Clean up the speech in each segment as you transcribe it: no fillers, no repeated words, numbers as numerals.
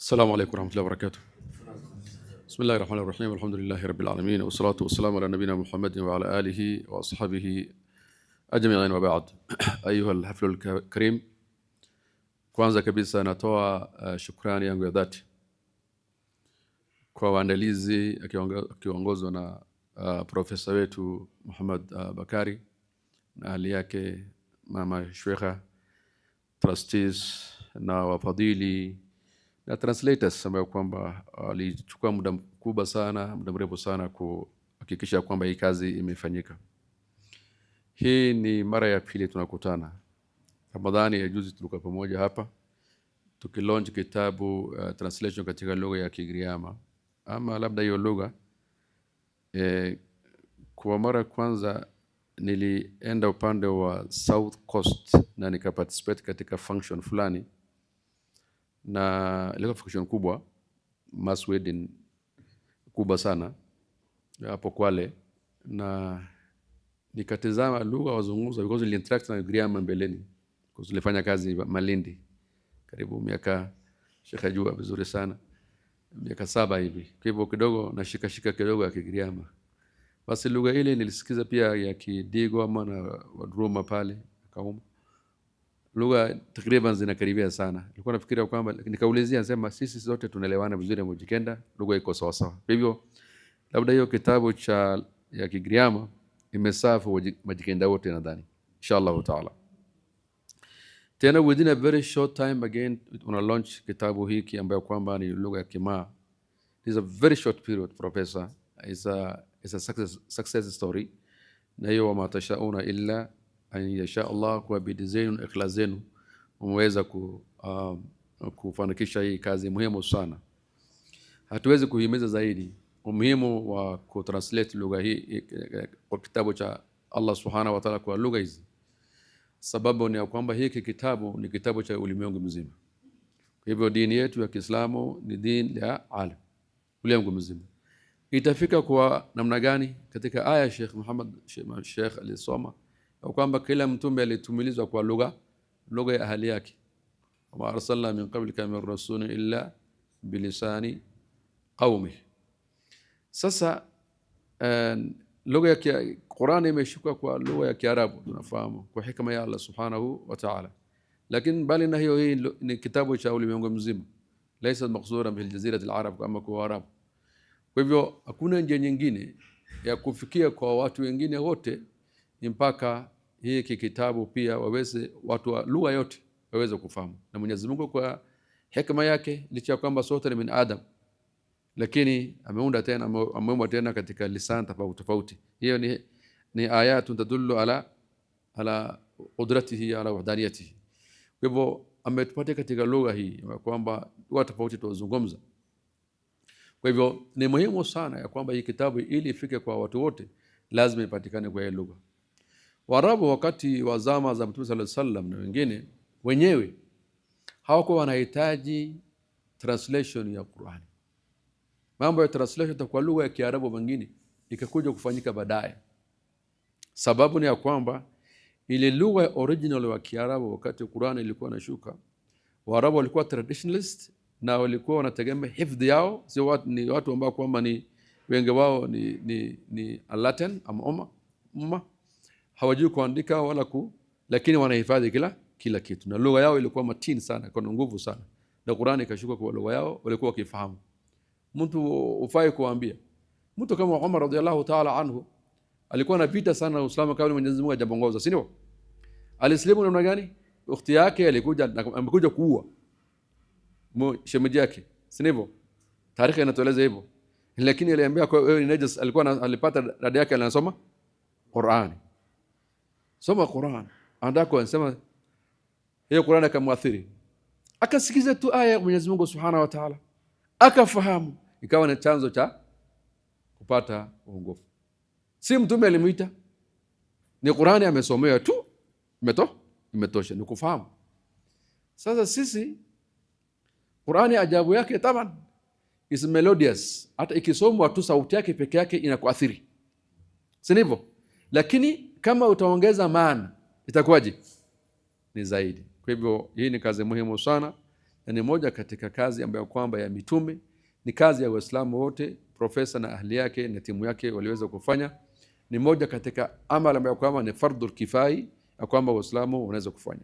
السلام عليكم ورحمة الله وبركاته. بسم الله الرحمن الرحيم، الحمد لله رب العالمين، والصلاة والسلام على نبينا محمد وعلى آله وأصحابه أجمعين وبعد. أيها الحفل الكريم, kwanza kabisa natoa shukrani yangu ya dhati kwa waandalizi akiongozwa na profesa wetu Muhammad Bakari na hali yake mama Sheikha, trustees na wafadhili na translators ambao kwamba walichukua muda mrefu sana kuhakikisha kwamba hii kazi imefanyika. Hii ni mara ya pili tunakutana. Ramadhani ya juzi tulikuwa pamoja hapa tukilaunch kitabu translation katika lugha ya Kigiriama, ama labda hiyo lugha kwa mara kwanza nilienda upande wa South Coast na nikaparticipate katika function fulani, na ilikuwa function kubwa, mass wedding kubwa sana hapo Kwale, na nikatazama lugha wazungumza because nili interact na Giriama mbeleni because nilifanya kazi Malindi karibu miaka shika jua vizuri sana miaka 7 hivi, kwa hivyo kidogo na shika kidogo ya Kigiriama. Basi lugha ile nilisikiza pia ya Kidigo ama na Wadruma pale Kauma, lugha takriban zinakaribia sana. Nilikuwa nafikiria kwamba nikaulizia sema sisi zote tunaelewana vizuri Mujikenda, lugha iko sawa sawa. Kwa hivyo labda hiyo kitabu cha ya Kigiriama imesafu Mujikenda wote nadhani inshallah taala. Tena within a very short time again una launch kitabu hiki ambayo kwamba ni lugha ya Kimaa. It is a very short period, professor. It's a success story. Na hiyo wama tashauna illa an yasha Allah, kwa bidii zenu ikhlas zenu umeweza kufanikisha hii kazi muhimu sana. Hatuwezi kuhimiza zaidi umuhimu wa kutranslate lugha hii kwa kitabu cha Allah subhanahu wa ta'ala kwa lugha hizi. Sababu ni kwamba hiki kitabu ni kitabu cha ulimwengu mzima. Kwa hivyo dini yetu ya Kiislamu ni dini ya alam, ulimwengu mzima. Itafika kwa namna gani? Katika aya Sheikh Muhammad Sheikh alisoma kwamba kila mtume alitumilizwa kwa lugha ya ahli yake, wa arsalna min qablika min rasulin illa bilisani qaumi. Sasa lugha ya Qur'an imeshuka kwa lugha ya Kiarabu, tunafahamu kwa hikma ya Allah subhanahu wa ta'ala, lakini bali na hiyo, hii ni kitabu cha ulimwengu mzima, laysa maqsuran bil jazirati al arab kama kwa Arabu. Kwa hivyo hakuna njia nyingine ya kufikia kwa watu wengine wote mpaka hiki kitabu pia waweze watu wa lugha yote waweze kufahamu. Na Mwenyezi Mungu kwa hikma yake, licha ya kwamba sote ni min Adam, lakini ameunda tena katika lisan tofauti. Hiyo ni ayatu tadullu ala qudratihi ala wahdaniyatihi. Kwa hivyo ametupatia katika lugha hii kwamba watu tofauti tuwazungumza. Kwa hivyo ni muhimu sana ya kwamba hii kitabu ili ifike kwa watu wote lazima ipatikane kwa hii lugha. Waarabu wakati wa zama za Mtume sallallahu alaihi wasallam na wengine wenyewe hawakuwa wanahitaji translation ya Qur'an. Mambo ya translation kwa lugha ya Kiarabu mengine ikakuja kufanyika baadaye. Sababu ni ya kwamba ile lugha original wa Kiarabu wakati Qur'an ilikuwa inashuka, Waarabu walikuwa traditionalist na walikuwa wanategemea hifadhi yao, ni watu ambao kwamba ni wengi wao ni Latin ama umma, hawajui kuandika wala lakini wanahifadhi kila kitu, na lugha yao ilikuwa matini sana, kwa nguvu sana, na Qur'an ikashuka kwa lugha yao walikuwa wakifahamu. Mtu ufai kuambia mtu kama Umar radhiallahu ta'ala anhu alikuwa anapita sana Uislamu kabla Mwenyezi Mungu hajaongoza, si ndio? Alislimu namna gani? Ukhti yake amekuja kuua shemeji yake, si ndivyo? Tarehe inatueleza hivyo, lakini aliambia kwa wewe Najas alipata dada yake anasoma Qur'an. Soma Qur'an, andako anasema hiyo Qur'an akamwathiri, akasikiza tu aya ya Mwenyezi Mungu Subhanahu wa Ta'ala akafahamu, ikawa ni chanzo cha kupata uongofu. Si mtume alimuita, ni Qur'ani amesomea tu, imetosha ni kufahamu. Sasa sisi Qur'ani ajabu yake taban is melodious, hata ikisomwa tu sauti yake peke yake inakuathiri, si ndivyo? Lakini kama utaongeza maana itakuwaje? Ni zaidi. Kwa hivyo hii ni kazi muhimu sana ni moja katika kazi ambayo kwamba ya mitume, ni kazi ya Waislamu wote. Profesa na ahli yake na timu yake waliweza kufanya, ni moja katika amali ambayo kwamba ni fardhu kifai ya kwamba Waislamu wanaweza kufanya.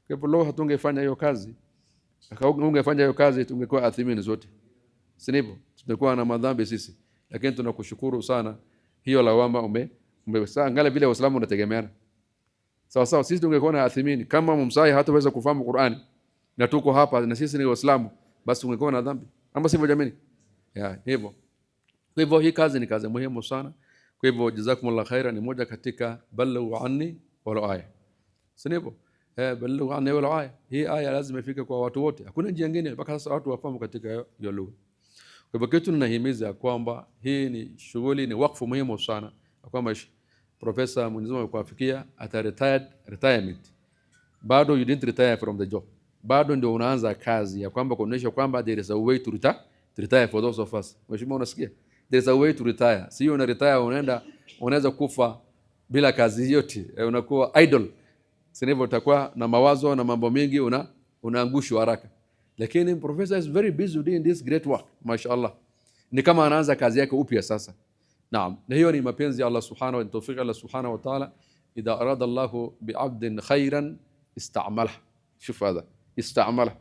Kwa hivyo leo hatungefanya hiyo kazi, ungefanya hiyo kazi tungekuwa athimini zote, si ndivyo? Tungekuwa na madhambi sisi, lakini tunakushukuru sana hiyo lawama angalia vile Waislamu wanategemeana. Sawa sawa, sisi tungekuwa na athimini kama Mumsai hataweza kufahamu Qur'ani na tuko hapa na sisi ni Waislamu, basi tungekuwa na dhambi, ama sivyo jamani? Hivyo. Kwa hivyo hii kazi ni kazi muhimu sana. Kwa hivyo jazakumullah khaira, ni moja katika ballighu anni wala aya, si ndivyo? Ballighu anni wala aya, hii aya lazima ifike kwa watu wote, hakuna njia nyingine mpaka sasa watu wafahamu katika hiyo lugha. Kwa hivyo kitu ninahimiza kwamba hii ni shughuli, ni wakfu muhimu sana, kwamba Profesa Mwenyezi Mungu akuafikia ata retirement, bado you didn't retire from the job, bado ndio unaanza kazi ya kwamba kuonesha kwamba there is a way to retire for those of us. Mheshimiwa, unasikia? There is a way to retire. Sio una retire unaweza kufa bila kazi yote, unakuwa idle. Sasa utakuwa na mawazo na mambo mengi, unaangushwa haraka. Lakini professor is very busy doing this great work, mashaallah. Ni kama anaanza kazi yake upya sasa. Naam, na hiyo ni mapenzi ya Allah subhanahu wa ta'ala, tawfik Allah subhanahu wa ta'ala. Idha arada Allahu bi'abdin khairan ista'malah. Shuf hadha, ista'malah.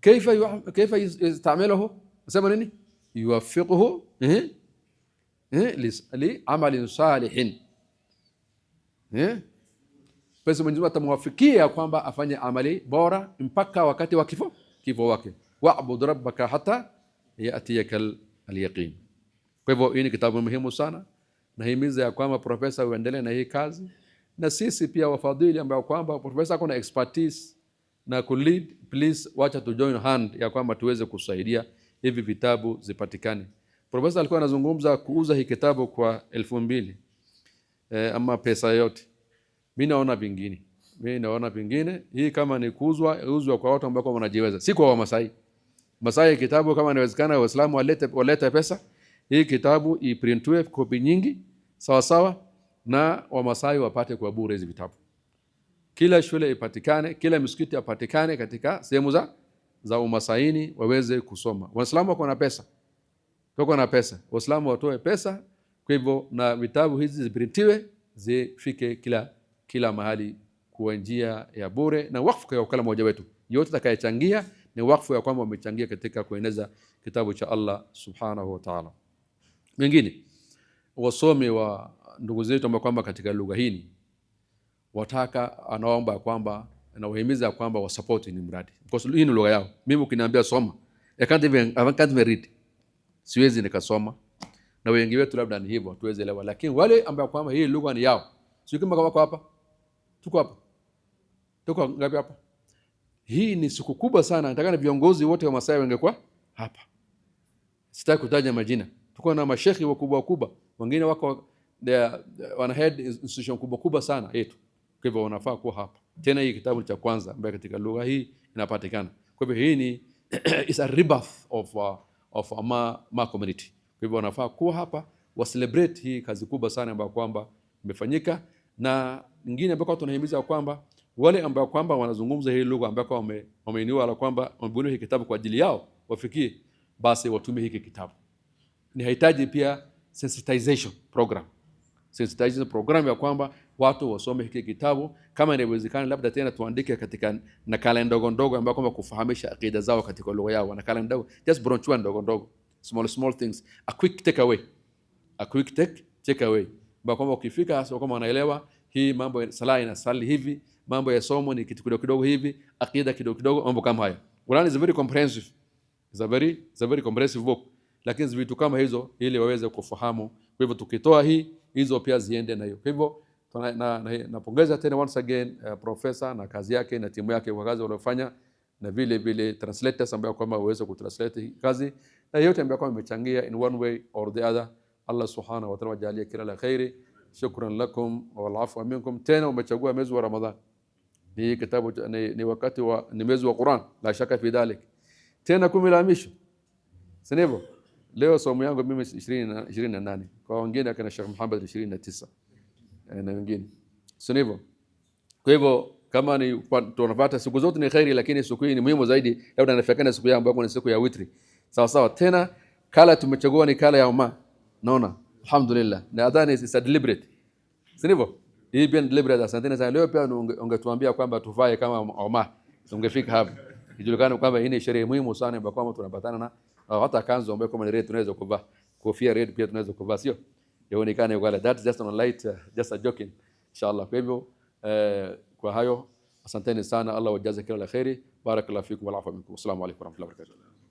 كيف يستعمله؟ سمع نني يوفقه لعمل صالح. Basi Mwenyezi Mungu atamwafikia kwamba afanye amali bora mpaka wakati wa kifo wake. Wa'bud rabbaka hatta ya'tiyakal al-yaqin. Kwa hivyo hii ni kitabu muhimu sana. Nahimiza ya kwamba profesa uendelee na hii kazi, na sisi pia wafadhili ambao kwamba profesa kuna expertise na kulead, please wacha to join hand ya kwamba tuweze kusaidia hivi vitabu zipatikane. Profesa alikuwa anazungumza kuuza hii kitabu kwa 2,000 ama pesa yote. Mimi naona vingine hii kama ni kuuzwa kwa watu ambao wanajiweza, si kwa Wamasai. Masai kitabu kama inawezekana Waislamu walete pesa, hii kitabu iprintwe kopi nyingi sawa sawa, na Wamasai wapate kwa bure hizi vitabu. Kila shule ipatikane, kila msikiti apatikane katika sehemu za Umasaini waweze kusoma. Waislamu wako na pesa, Waislamu watoe pesa. Kwa hivyo na vitabu hizi ziprintiwe, zifike kila mahali kwa njia ya bure, na wakfu kwa kila mmoja wetu. Yote atakayechangia ni wakfu ya kwamba wamechangia katika kueneza kitabu cha Allah subhanahu wa ta'ala. Wengine wasomi wa ndugu zetu ambao kwamba katika lugha hii anaomba kwamba anawahimiza kwamba wa support ni mradi, because hii ni lugha yao. Mimi ukiniambia soma, I can't even read, siwezi nikasoma, na wengi wetu labda ni hivyo tuweze elewa. Lakini wale ambao kwamba hii lugha ni yao, sio kama wako hapa, tuko ngapi hapa? Hii ni siku kubwa sana. Nataka na viongozi wote wa Masai wangekuwa hapa. Sitaki kutaja majina. Tuko na mashekhi wakubwa, wengine wako wana head institution kubwa sana yetu. Kwa hivyo wanafaa kuwa hapa. Tena hii kitabu cha kwanza ambaye katika lugha hii inapatikana. Kwa hivyo hii ni is a rebirth of ma community. Kwa hivyo wanafaa kuwa hapa wa celebrate hii kazi kubwa sana ambayo kwamba imefanyika. Na nyingine ambao tunahimiza kwamba wale ambao kwamba wanazungumza hii lugha ambao wameinua ala kwamba wamebuni hii kitabu kwa ajili yao wafikie, basi watumie hiki kitabu. Ni hitaji pia sensitization program ya kwamba watu wasome hiki kitabu. Kama inawezekana labda tena tuandike katika nakala ndogo ambayo kwamba kufahamisha akida zao katika lugha yao, nakala ndogo, just brochure ndogo, small things, a quick take away ambayo kwamba ukifika hasa kama wanaelewa hii mambo ya sala inasali hivi, mambo ya somo ni kitu kidogo hivi, akida kidogo, mambo kama haya. Quran is very comprehensive, is a very comprehensive book, lakini vitu kama hizo ili waweze kufahamu. Kwa hivyo tukitoa hizo pia ziende na hiyo. Kwa hivyo napongeza tena once again professor na kazi yake na timu yake kwa kazi wanayofanya, na vile translators ambao kwamba waweze kutranslate kazi, na yote ambao kwamba wamechangia in one way or the other. Allah subhanahu wa ta'ala wajalie kila la khairi. Shukran lakum wal afwa minkum. Tena umechagua mwezi wa Ramadhan, hii kitabu ni wakati ni mwezi wa Qur'an, la shaka fi dhalik. Tena 10 la misho, sivyo? Leo somo yangu mimi 28, kwa wengine akina Sheikh Muhammad 29 na wengine, sivyo? Kwa hivyo kama ni tunapata siku zote ni khairi, lakini siku hii ni muhimu zaidi, labda nafikana siku yangu ambayo ni siku ya witri. Sawa sawa. Tena kala tumechagua ni kala ya umma, naona alhamdulillah, na adhani is deliberate, sivyo? Hii pia deliberate. Asanteni sana. Leo pia ungetuambia kwamba tuvae kama umma, ungefika hapa ijulikane kwamba hii ni sherehe muhimu sana ambayo kwamba tunapatana na hata kanzu ambayo kama ni red tunaweza kuvaa, kofia red pia tunaweza kuvaa, sio yaonekane kwa that's just on light, just a joking inshallah. Kwa hivyo kwa hayo asanteni sana, Allah wajaze kila la khairi, barakallahu fikum wa afa minkum. Assalamu alaykum wa rahmatullahi wa barakatuh.